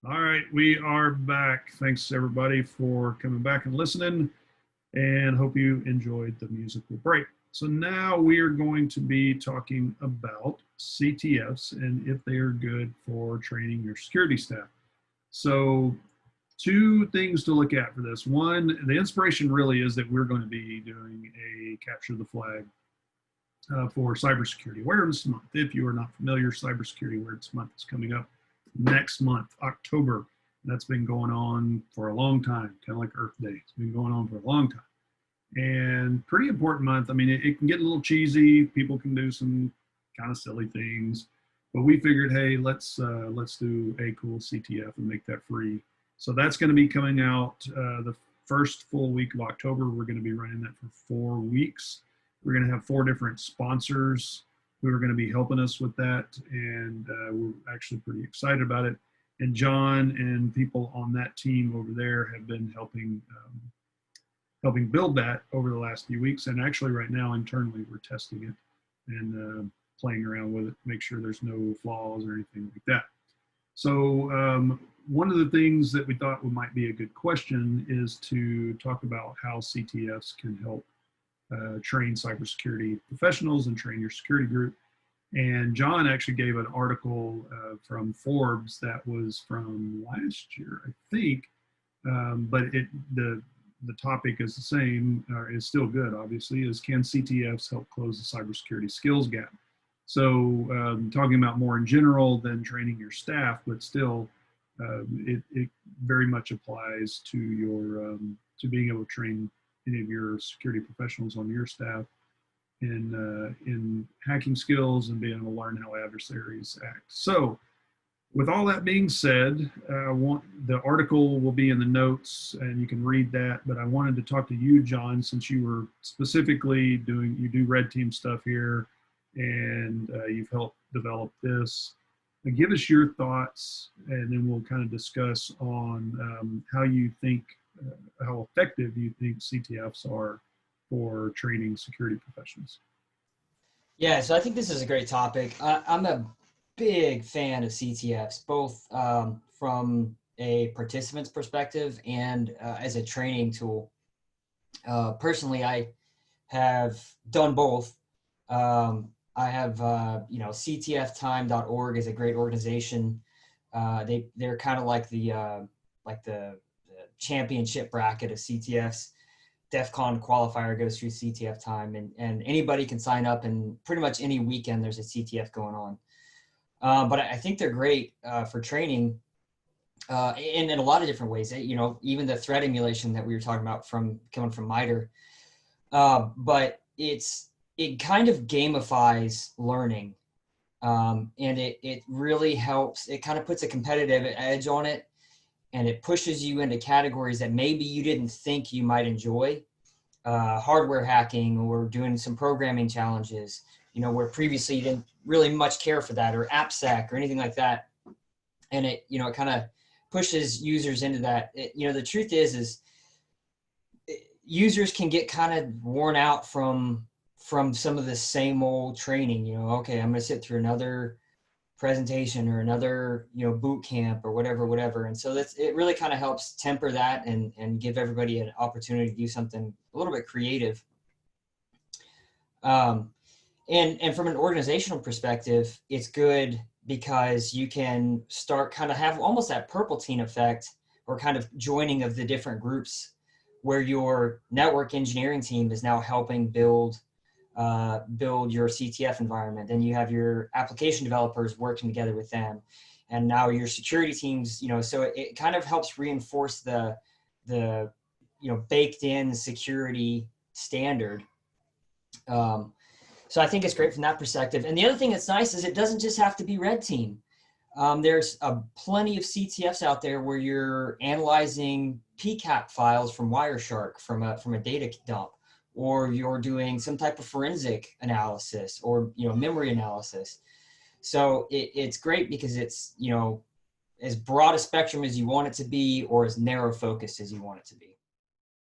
All right, we are back. Thanks everybody for coming back and listening, and hope you enjoyed the musical break. So now we are going to be talking about CTFs and if they are good for training your security staff. So two things to look at for this. One, the inspiration really is that we're going to be doing a capture the flag for Cybersecurity Awareness Month. If you are not familiar, Cybersecurity Awareness Month is coming up next month, October. That's been going on for a long time, kind of like Earth Day. It's been going on for a long time. And pretty important month. I mean, it can get a little cheesy. People can do some kind of silly things, but we figured, hey, let's do a cool CTF and make that free. So that's going to be coming out the first full week of October. We're going to be running that for 4 weeks. We're going to have 4 different sponsors who are going to be helping us with that, and we're actually pretty excited about it. And John and people on that team over there have been helping build that over the last few weeks. And actually, right now internally, we're testing it and playing around with it, make sure there's no flaws or anything like that. So one of the things that we thought might be a good question is to talk about how CTFs can help train cybersecurity professionals and train your security group. And John actually gave an article from Forbes that was from last year, I think, but the topic is the same, is still good, obviously, is can CTFs help close the cybersecurity skills gap? So talking about more in general than training your staff, but still it very much applies to your to being able to train any of your security professionals on your staff in hacking skills and being able to learn how adversaries act. So with all that being said, the article will be in the notes and you can read that, but I wanted to talk to you, John, since you were specifically you do red team stuff here and you've helped develop this. Give us your thoughts and then we'll kind of discuss on how you think, how effective you think CTFs are for training security professionals. Yeah, so I think this is a great topic. I'm a big fan of CTFs, both from a participant's perspective and as a training tool. Personally, I have done both. I have, CTFtime.org is a great organization. They're kind of like the championship bracket of CTFs. DEF CON qualifier goes through CTF time, and anybody can sign up, and pretty much any weekend there's a CTF going on. But I think they're great for training in a lot of different ways. Even the threat emulation that we were talking about coming from MITRE. But it kind of gamifies learning, and it really helps. It kind of puts a competitive edge on it, and it pushes you into categories that maybe you didn't think you might enjoy. Hardware hacking or doing some programming challenges, where previously you didn't really much care for that, or AppSec or anything like that. And it kind of pushes users into that. The truth is users can get kind of worn out from some of the same old training. Okay, I'm going to sit through another presentation or another boot camp or whatever, and so it really kind of helps temper that and give everybody an opportunity to do something a little bit creative. And from an organizational perspective, it's good because you can start kind of have almost that purple team effect, or kind of joining of the different groups, where your network engineering team is now helping build your CTF environment, and you have your application developers working together with them, and now your security teams, so it kind of helps reinforce the baked in security standard. So I think it's great from that perspective. And the other thing that's nice is it doesn't just have to be red team. There's plenty of CTFs out there where you're analyzing PCAP files from Wireshark from a data dump, or you're doing some type of forensic analysis or memory analysis. So it's great because it's as broad a spectrum as you want it to be, or as narrow focused as you want it to be.